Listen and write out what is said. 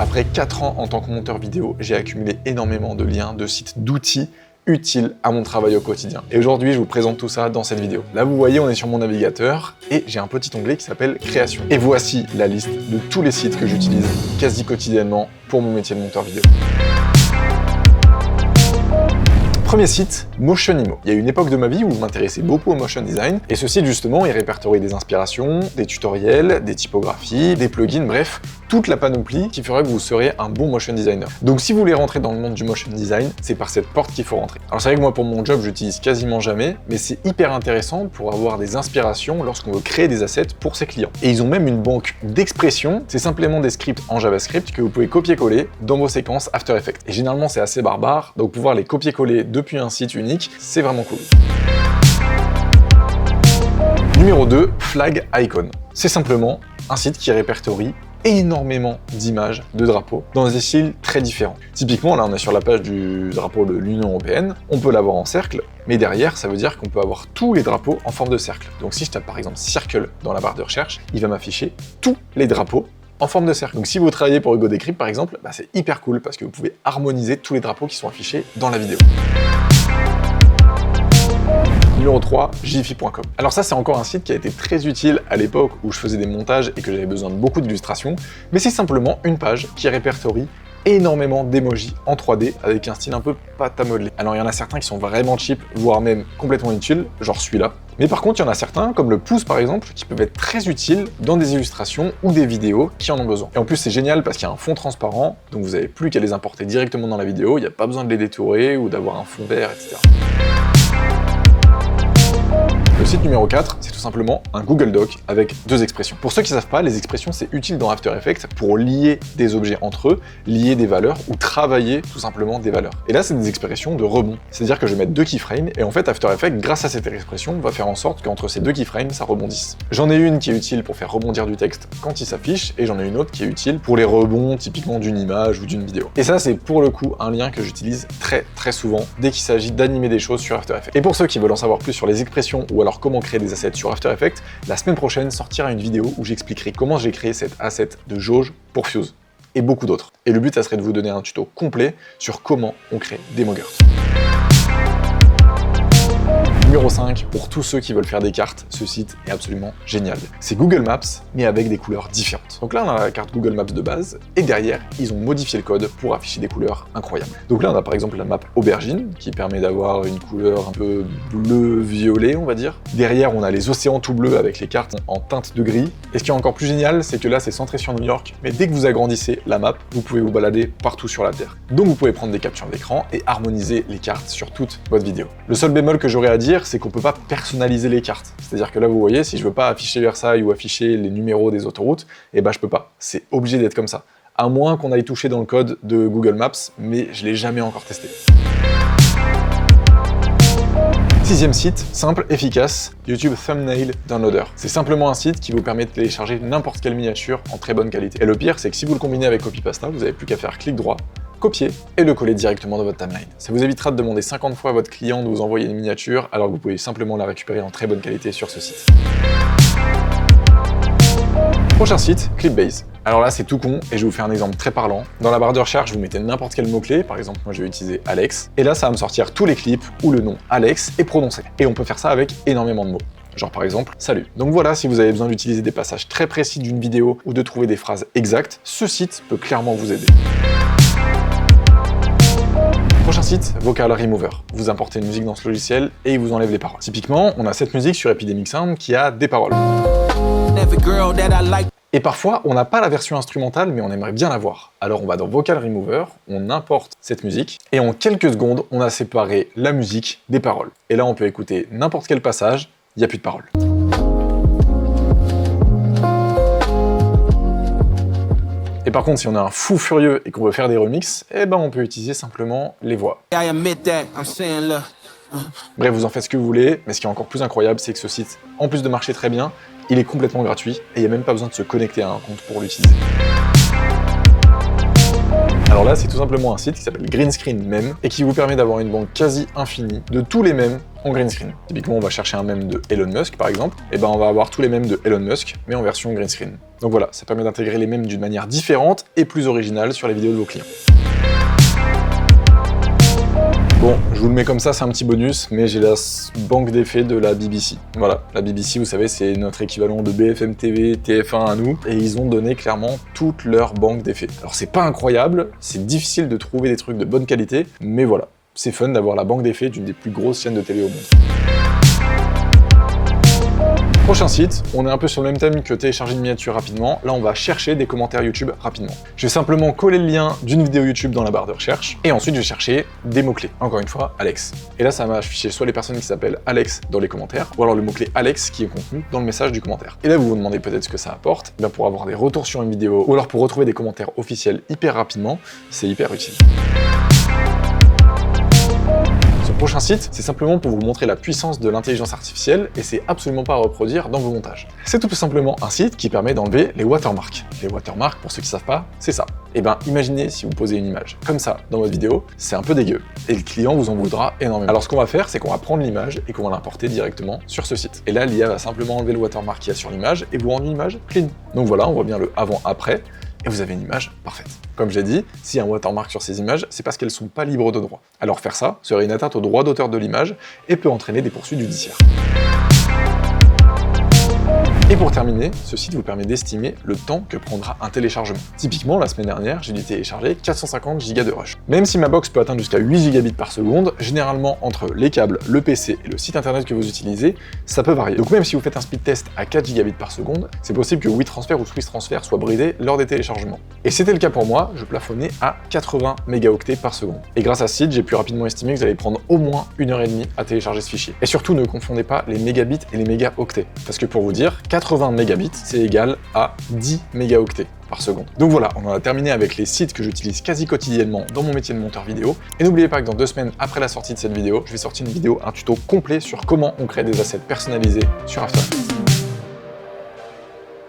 Après 4 ans en tant que monteur vidéo, j'ai accumulé énormément de liens, de sites, d'outils utiles à mon travail au quotidien. Et aujourd'hui, je vous présente tout ça dans cette vidéo. Là, vous voyez, on est sur mon navigateur et j'ai un petit onglet qui s'appelle Création. Et voici la liste de tous les sites que j'utilise quasi quotidiennement pour mon métier de monteur vidéo. Premier site, Motionimo. Il y a une époque de ma vie où je m'intéressais beaucoup au motion design, et ce site justement, il répertorie des inspirations, des tutoriels, des typographies, des plugins, bref, toute la panoplie qui fera que vous serez un bon motion designer. Donc si vous voulez rentrer dans le monde du motion design, c'est par cette porte qu'il faut rentrer. Alors c'est vrai que moi pour mon job, j'utilise quasiment jamais, mais c'est hyper intéressant pour avoir des inspirations lorsqu'on veut créer des assets pour ses clients. Et ils ont même une banque d'expressions, c'est simplement des scripts en JavaScript que vous pouvez copier-coller dans vos séquences After Effects. Et généralement c'est assez barbare, donc pouvoir les copier-coller depuis un site unique, c'est vraiment cool. Numéro 2, Flag Icon. C'est simplement un site qui répertorie énormément d'images de drapeaux dans des styles très différents. Typiquement, là on est sur la page du drapeau de l'Union Européenne, on peut l'avoir en cercle, mais derrière ça veut dire qu'on peut avoir tous les drapeaux en forme de cercle. Donc si je tape par exemple Circle dans la barre de recherche, il va m'afficher tous les drapeaux en forme de cercle. Donc si vous travaillez pour Hugo Décrypte par exemple, c'est hyper cool parce que vous pouvez harmoniser tous les drapeaux qui sont affichés dans la vidéo. Numéro 3, Jiffy.com. Alors ça, c'est encore un site qui a été très utile à l'époque où je faisais des montages et que j'avais besoin de beaucoup d'illustrations, mais c'est simplement une page qui répertorie énormément d'emojis en 3D avec un style un peu pâte à modeler. Alors il y en a certains qui sont vraiment cheap, voire même complètement inutiles, genre celui-là. Mais par contre, il y en a certains, comme le pouce par exemple, qui peuvent être très utiles dans des illustrations ou des vidéos qui en ont besoin. Et en plus, c'est génial parce qu'il y a un fond transparent, donc vous n'avez plus qu'à les importer directement dans la vidéo, il n'y a pas besoin de les détourer ou d'avoir un fond vert, etc. Le site numéro 4, c'est tout simplement un Google Doc avec 2 expressions. Pour ceux qui ne savent pas, les expressions, c'est utile dans After Effects pour lier des objets entre eux, lier des valeurs ou travailler tout simplement des valeurs. Et là, c'est des expressions de rebond. C'est-à-dire que je vais mettre 2 keyframes et en fait, After Effects, grâce à cette expression, va faire en sorte qu'entre ces 2 keyframes, ça rebondisse. J'en ai une qui est utile pour faire rebondir du texte quand il s'affiche et j'en ai une autre qui est utile pour les rebonds typiquement d'une image ou d'une vidéo. Et ça, c'est pour le coup un lien que j'utilise très souvent dès qu'il s'agit d'animer des choses sur After Effects. Et pour ceux qui veulent en savoir plus sur les expressions ou alors comment créer des assets sur After Effects, la semaine prochaine sortira une vidéo où j'expliquerai comment j'ai créé cet asset de jauge pour Fuse et beaucoup d'autres. Et le but, ça serait de vous donner un tuto complet sur comment on crée des mockers. Numéro 5, pour tous ceux qui veulent faire des cartes, ce site est absolument génial. C'est Google Maps, mais avec des couleurs différentes. Donc là, on a la carte Google Maps de base, et derrière, ils ont modifié le code pour afficher des couleurs incroyables. Donc là, on a par exemple la map aubergine, qui permet d'avoir une couleur un peu bleu-violet, on va dire. Derrière, on a les océans tout bleus avec les cartes en teinte de gris. Et ce qui est encore plus génial, c'est que là, c'est centré sur New York, mais dès que vous agrandissez la map, vous pouvez vous balader partout sur la Terre. Donc vous pouvez prendre des captures d'écran et harmoniser les cartes sur toute votre vidéo. Le seul bémol que j'aurais à dire, c'est qu'on peut pas personnaliser les cartes. C'est-à-dire que là, vous voyez, si je veux pas afficher Versailles ou afficher les numéros des autoroutes, je peux pas. C'est obligé d'être comme ça. À moins qu'on aille toucher dans le code de Google Maps, mais je l'ai jamais encore testé. 6e site, simple, efficace, YouTube Thumbnail Downloader. C'est simplement un site qui vous permet de télécharger n'importe quelle miniature en très bonne qualité. Et le pire, c'est que si vous le combinez avec Copypasta, vous n'avez plus qu'à faire clic droit, copier et le coller directement dans votre timeline. Ça vous évitera de demander 50 fois à votre client de vous envoyer une miniature, alors que vous pouvez simplement la récupérer en très bonne qualité sur ce site. Prochain site, Clipbase. Alors là, c'est tout con, et je vais vous faire un exemple très parlant. Dans la barre de recherche, vous mettez n'importe quel mot-clé, par exemple, moi je vais utiliser Alex, et là, ça va me sortir tous les clips où le nom Alex est prononcé. Et on peut faire ça avec énormément de mots. Genre par exemple, salut. Donc voilà, si vous avez besoin d'utiliser des passages très précis d'une vidéo ou de trouver des phrases exactes, ce site peut clairement vous aider. Prochain site, Vocal Remover. Vous importez une musique dans ce logiciel et il vous enlève les paroles. Typiquement, on a cette musique sur Epidemic Sound qui a des paroles. Et parfois, on n'a pas la version instrumentale, mais on aimerait bien l'avoir. Alors on va dans Vocal Remover, on importe cette musique, et en quelques secondes, on a séparé la musique des paroles. Et là, on peut écouter n'importe quel passage, il n'y a plus de paroles. Et par contre, si on est un fou furieux et qu'on veut faire des remixes, on peut utiliser simplement les voix. Bref, vous en faites ce que vous voulez, mais ce qui est encore plus incroyable, c'est que ce site, en plus de marcher très bien, il est complètement gratuit et il n'y a même pas besoin de se connecter à un compte pour l'utiliser. Alors là, c'est tout simplement un site qui s'appelle Green Screen Meme et qui vous permet d'avoir une banque quasi infinie de tous les mèmes en green screen. Typiquement, on va chercher un mème de Elon Musk, par exemple, et ben on va avoir tous les mèmes de Elon Musk, mais en version green screen. Donc voilà, ça permet d'intégrer les mèmes d'une manière différente et plus originale sur les vidéos de vos clients. Bon, je vous le mets comme ça, c'est un petit bonus, mais j'ai la banque d'effets de la BBC. Voilà, la BBC, vous savez, c'est notre équivalent de BFM TV, TF1 à nous, et ils ont donné clairement toute leur banque d'effets. Alors c'est pas incroyable, c'est difficile de trouver des trucs de bonne qualité, mais voilà, c'est fun d'avoir la banque d'effets d'une des plus grosses chaînes de télé au monde. Prochain site, on est un peu sur le même thème que télécharger une miniature rapidement. Là, on va chercher des commentaires YouTube rapidement. Je vais simplement coller le lien d'une vidéo YouTube dans la barre de recherche et ensuite je vais chercher des mots-clés. Encore une fois, Alex. Et là, ça m'a affiché soit les personnes qui s'appellent Alex dans les commentaires ou alors le mot-clé Alex qui est contenu dans le message du commentaire. Et là, vous vous demandez peut-être ce que ça apporte. Bien, pour avoir des retours sur une vidéo ou alors pour retrouver des commentaires officiels hyper rapidement, c'est hyper utile. Ce prochain site, c'est simplement pour vous montrer la puissance de l'intelligence artificielle et c'est absolument pas à reproduire dans vos montages. C'est tout simplement un site qui permet d'enlever les watermarks. Les watermarks, pour ceux qui savent pas, c'est ça. Et ben, imaginez si vous posez une image comme ça dans votre vidéo, c'est un peu dégueu et le client vous en voudra énormément. Alors ce qu'on va faire, c'est qu'on va prendre l'image et qu'on va l'importer directement sur ce site. Et là, l'IA va simplement enlever le watermark qu'il y a sur l'image et vous rendre une image clean. Donc voilà, on voit bien le avant-après. Et vous avez une image parfaite. Comme j'ai dit, s'il y a un watermark sur ces images, c'est parce qu'elles sont pas libres de droit. Alors faire ça serait une atteinte au droit d'auteur de l'image et peut entraîner des poursuites judiciaires. Et pour terminer, ce site vous permet d'estimer le temps que prendra un téléchargement. Typiquement, la semaine dernière, j'ai dû télécharger 450 Go de rush. Même si ma box peut atteindre jusqu'à 8 gigabits par seconde, généralement entre les câbles, le PC et le site internet que vous utilisez, ça peut varier. Donc même si vous faites un speed test à 4 gigabits par seconde, c'est possible que WeTransfer ou SwissTransfer soient bridés lors des téléchargements. Et c'était le cas pour moi, je plafonnais à 80 mégaoctets par seconde. Et grâce à ce site, j'ai pu rapidement estimer que vous allez prendre au moins 1h30 à télécharger ce fichier. Et surtout, ne confondez pas les mégabits et les mégaoctets. Parce que pour vous dire, 80 mégabits, c'est égal à 10 mégaoctets par seconde. Donc voilà, on en a terminé avec les sites que j'utilise quasi quotidiennement dans mon métier de monteur vidéo. Et n'oubliez pas que dans 2 semaines après la sortie de cette vidéo, je vais sortir une vidéo, un tuto complet sur comment on crée des assets personnalisés sur After Effects.